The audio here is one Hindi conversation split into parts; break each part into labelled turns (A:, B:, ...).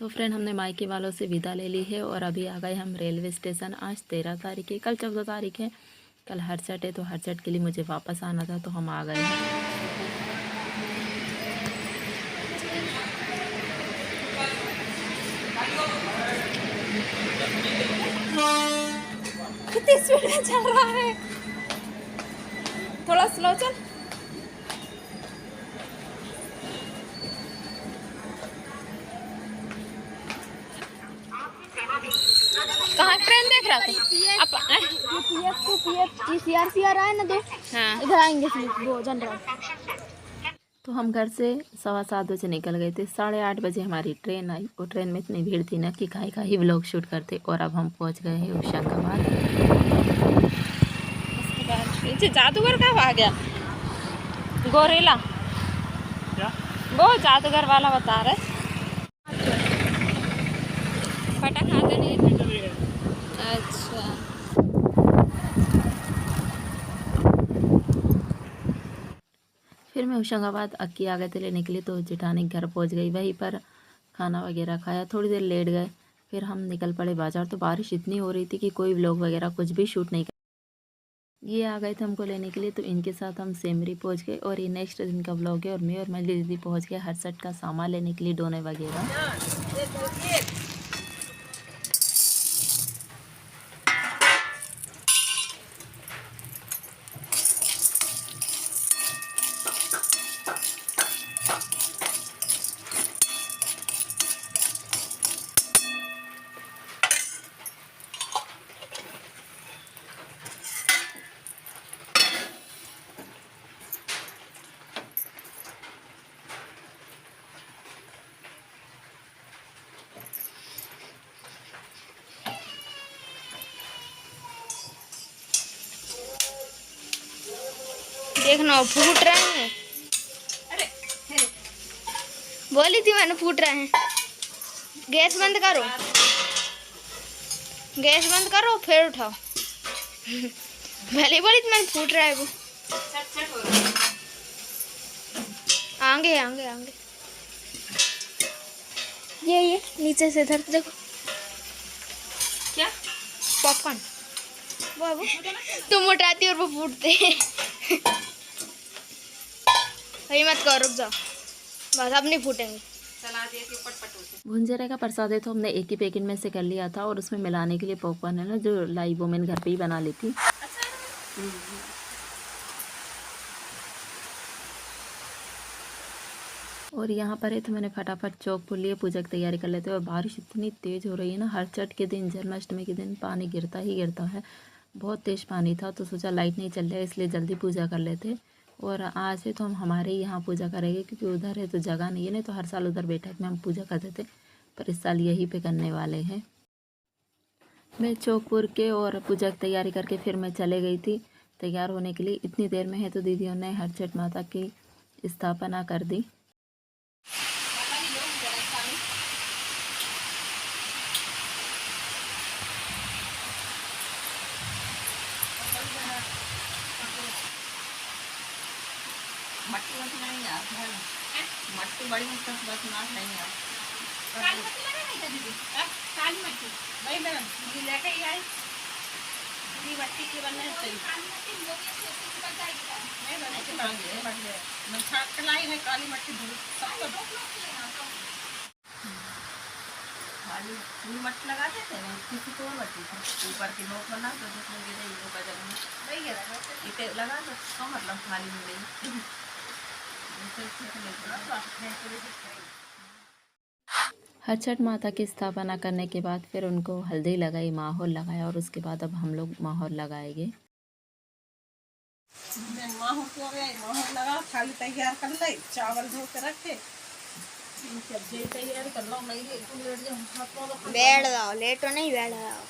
A: तो फ्रेंड हमने मायके वालों से विदा ले ली है और अभी आ गए हम रेलवे स्टेशन। आज 13 तारीख है, कल 14 तारीख है। कल हरचट है तो हरचट के लिए मुझे वापस आना था तो हम आ गए हैं।
B: कितनी स्पीड में चल रहा है, थोड़ा स्लो चल। कहाँ ट्रेन देख रहा था आप? पीएफ आए ना दो। हाँ, इधर आएंगे वो जनरल।
A: तो हम घर से 7:15 बजे निकल गए थे। 8:30 बजे हमारी ट्रेन आई और ट्रेन में इतनी भीड़ थी ना कि काहे का ही व्लॉग शूट करते। और अब हम पहुंच गए हैं होशंगाबाद।
B: पीछे जादूगर कब आ गया? गोरेला क्या? वो जादूगर वाला बता रहे। फटा खाते नहीं। अच्छा,
A: फिर मैं होशंगाबाद अक्की आ गए थे लेने के लिए, तो जेठानी घर पहुंच गई। वहीं पर खाना वगैरह खाया, थोड़ी देर लेट गए। फिर हम निकल पड़े बाज़ार। तो बारिश इतनी हो रही थी कि कोई व्लॉग वगैरह कुछ भी शूट नहीं कर। ये आ गए थे हमको लेने के लिए, तो इनके साथ हम सेमरी पहुंच गए। और ये नेक्स्ट दिन का व्लॉग है। और मैं और मेरी दीदी पहुंच गए हरसट का सामान लेने के लिए, डोने वगैरह।
B: देखना फूट रहे हैं। बोली थी मैंने फूट रहे हैं। गैस बंद करो, गैस बंद करो फिर उठाओ। पहले बोली थी मैंने फूट रहा है वो। आगे आगे आगे ये नीचे से इधर देखो। क्या पॉपकॉर्न? वो तुम उठाती और वो फूटते। भाई मत करो, रुक जाओ, बस अब नहीं फूटेंगे।
A: भुंजरे का प्रसाद है तो हमने एक ही पैकेट में से कर लिया था। और उसमें मिलाने के लिए पॉपकॉर्न है ना, जो लाई वो मैंने घर पे ही बना ली थी। और यहाँ पर है तो मैंने फटाफट चौक लिए पूजा की तैयारी कर लेते। और बारिश इतनी तेज़ हो रही है ना, हरचट के दिन, जन्माष्टमी के दिन पानी गिरता ही गिरता है। बहुत तेज़ पानी था तो सोचा लाइट नहीं चल रहा है इसलिए जल्दी पूजा कर लेते। और आज से तो हम हमारे यहाँ पूजा करेंगे क्योंकि उधर है तो जगह नहीं है। नहीं तो हर साल उधर बैठक में हम पूजा करते थे, पर इस साल यहीं पे करने वाले हैं। मैं चौकपुर के और पूजा की तैयारी करके फिर मैं चले गई थी तैयार होने के लिए। इतनी देर में है तो दीदियों ने हरचट माता की स्थापना कर दी।
C: मट्टी बड़ी मुश्किल से बस ना नहीं है। काली मट्टी लगा नहीं था दीदी? काली मट्टी वही मैं लेके ही आई। ये मट्टी के बनने से काली मट्टी लोग से बच जाएगी नहीं बने के मांगे बन गए। मैं छाप के लाई है काली मट्टी धूप सब लोग खाली फूल मट्टी लगाते थे ना, किसी को और मट्टी थी ऊपर की नोक बना तो दूसरे गिरे ये का जब नहीं गिरा इते लगा तो कम मतलब खाली हो गई।
A: हरचट माता की स्थापना करने के बाद फिर उनको हल्दी लगाई, माहौर लगाया। और उसके बाद अब हम लोग माहौर लगाएंगे।
C: माहौर लगा, थाली तैयार कर ले, चावल धो के रखे, सब्जी तैयार कर लो।
B: बैठ जाओ, लेटो नहीं, बैठ जाओ।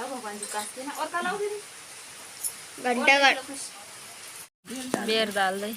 C: भगवान जी काटते हैं और कल
B: घंटा
A: बेर डाल दे।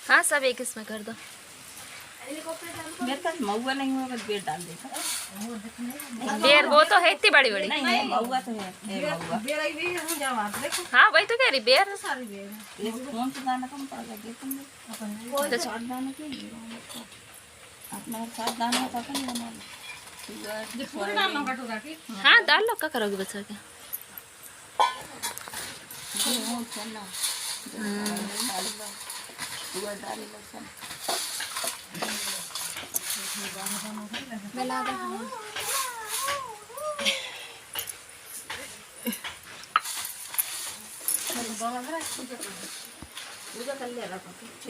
B: हाँ सब एक इसमें कर दो।
C: मेरे पास महुआ नहीं हुआ, बस बेर डाल देता।
A: बेर वो तो है इतनी बड़ी बड़ी।
C: नहीं है, महुआ तो है, महुआ।
A: हाँ वही तो कह रही बेर।
C: ये कौन सा दाना कम पड़ गया तुमने? तो 60 दाना के अपना 60 दाना का कम बना लो। पूरे डालना कटोरा के।
A: हाँ डाल लो, क्या करोगे बच्चा के?
C: वो चलना डाल लो, पूरा डाल लो सब।
B: मिला दे।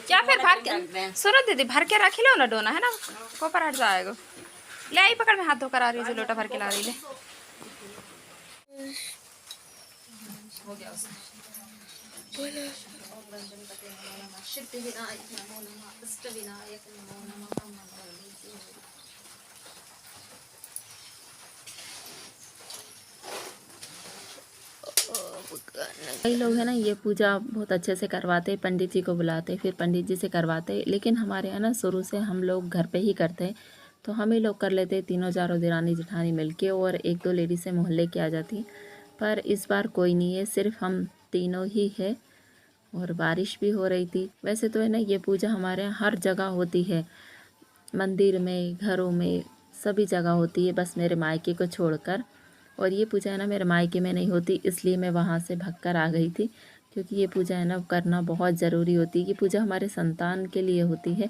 A: क्या फिर भर के सूरज दीदी भर के रख लो ना, डोना है ना कोपर हट जाएगा। ले आई पकड़ में हाथ धोकर आ रही है, जो लोटा भर के ला रही ले। हो गया कई लोग हैं ना ये पूजा बहुत अच्छे से करवाते, पंडित जी को बुलाते, फिर पंडित जी से करवाते। लेकिन हमारे यहाँ ना शुरू से हम लोग घर पे ही करते हैं, तो हम ही लोग कर लेते, तीनों चारों दिरानी जेठानी मिलके, और एक दो लेडी से मोहल्ले की आ जाती। पर इस बार कोई नहीं है, सिर्फ हम तीनों ही है। और बारिश भी हो रही थी। वैसे तो है ना ये पूजा हमारे यहाँ हर जगह होती है, मंदिर में, घरों में, सभी जगह होती है, बस मेरे मायके को छोड़कर। और ये पूजा है ना मेरे मायके में नहीं होती, इसलिए मैं वहाँ से भागकर आ गई थी, क्योंकि ये पूजा है ना करना बहुत ज़रूरी होती है। ये पूजा हमारे संतान के लिए होती है।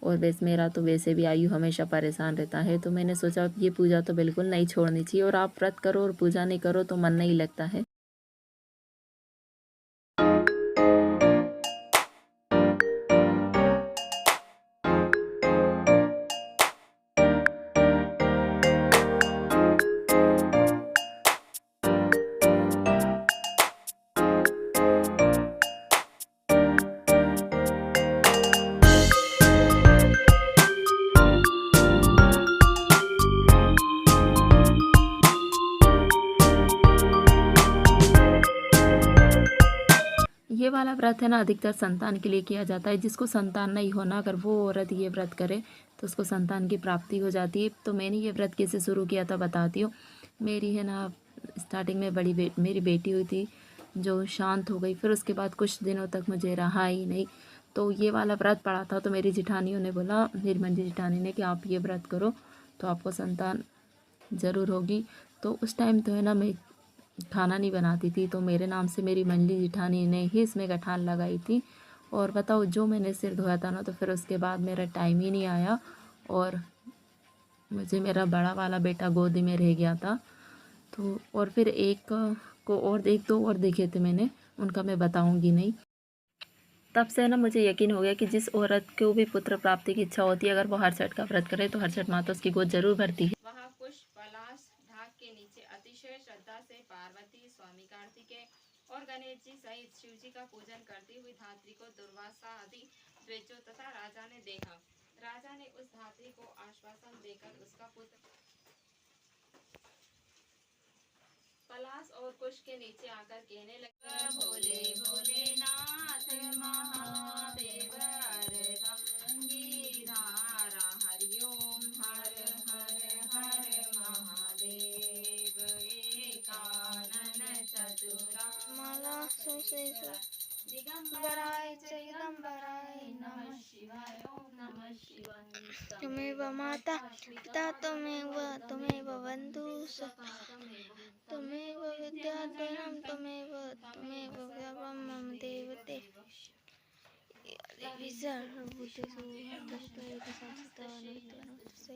A: और वैसे मेरा तो वैसे भी आयु हमेशा परेशान रहता है, तो मैंने सोचा ये पूजा तो बिल्कुल नहीं छोड़नी चाहिए। और आप व्रत करो और पूजा नहीं करो तो मन नहीं लगता है। ये वाला व्रत है ना अधिकतर संतान के लिए किया जाता है। जिसको संतान नहीं होना, अगर वो औरत ये व्रत करे तो उसको संतान की प्राप्ति हो जाती है। तो मैंने ये व्रत कैसे शुरू किया था बताती हूँ। मेरी है ना स्टार्टिंग में मेरी बेटी हुई थी जो शांत हो गई, फिर उसके बाद कुछ दिनों तक मुझे रहा ही नहीं। तो ये वाला व्रत पड़ा था, तो मेरी जेठानियों ने बोला, मेरी मंजी जेठानी ने, कि आप ये व्रत करो तो आपको संतान ज़रूर होगी। तो उस टाइम तो है ना मैं खाना नहीं बनाती थी, तो मेरे नाम से मेरी मंजली जिठानी ने ही इसमें गठान लगाई थी। और बताओ जो मैंने सिर धोया था ना, तो फिर उसके बाद मेरा टाइम ही नहीं आया, और मुझे मेरा बड़ा वाला बेटा गोदी में रह गया था। तो और फिर एक दो और देखे थे मैंने, उनका मैं बताऊंगी नहीं। तब से ना मुझे यकीन हो गया कि जिस औरत को भी पुत्र प्राप्ति की इच्छा होती है, अगर वो हर छठ का व्रत करे तो हर छठ माता उसकी गोद जरूर भरती है।
D: वहाँ पुष्प पलाश ढाक के नीचे अतिशय श्रद्धा से पार्वती, स्वामी कार्तिकेय और गणेश जी सहित शिव जी का पूजन करती हुई धात्री को दुर्वासा आदि द्विजों तथा राजा ने देखा। राजा ने उस धात्री को आश्वासन देकर उसका पुत्र पलाश और कुश के नीचे आकर कहने लगे, भोले भोलेनाथ महादेव गंगीधारा हरिओम हर हर हर महादेव एकानन चतुरा
B: माला
D: दिगंबराय दिगंबराय नमः शिवाय ओम नमः शिवाय।
B: त्वमेव माता पिता त्वमेव बंधु सखा त्वमेव विद्याधरं त्वमेव व्यापं मम देवते देवी सर्वभूतेषु तस्मै संस्तानमस्तु।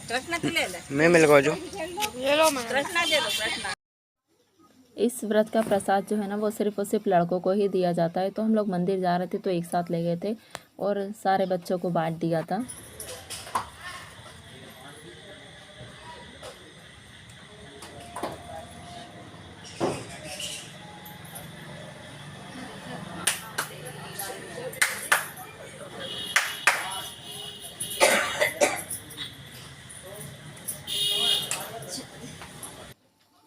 C: कृष्णा की ले ले,
E: मैं मिल गया जो
B: ले लो मैं
C: कृष्णा दे दो, कृष्णा।
A: इस व्रत का प्रसाद जो है ना वो सिर्फ और सिर्फ लड़कों को ही दिया जाता है। तो हम लोग मंदिर जा रहे थे तो एक साथ ले गए थे और सारे बच्चों को बांट दिया था।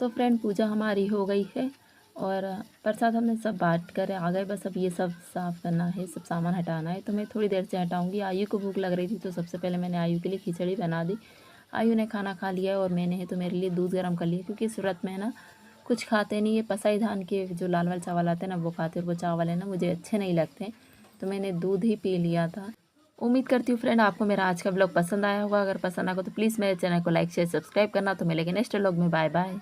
A: तो फ्रेंड पूजा हमारी हो गई है और प्रसाद हमने सब बांट कर आ गए। बस अब ये सब साफ़ करना है, सब सामान हटाना है। तो मैं थोड़ी देर से हटाऊंगी। आयु को भूख लग रही थी तो सबसे पहले मैंने आयु के लिए खिचड़ी बना दी। आयु ने खाना खा लिया और मैंने है तो मेरे लिए दूध गर्म कर लिया, क्योंकि इस व्रत में ना कुछ खाते नहीं है। पसाई धान के जो लाल वाले चावल आते हैं ना वो खाते, और वो चावल है ना मुझे अच्छे नहीं लगते, तो मैंने दूध ही पी लिया था। उम्मीद करती हूँ फ्रेंड आपको मेरा आज का ब्लॉग पसंद आया होगा। अगर पसंद आया हो तो प्लीज़ मेरे चैनल को लाइक शेयर सब्सक्राइब करना। तो मिलेंगे नेक्स्ट व्लॉग में। Bye bye.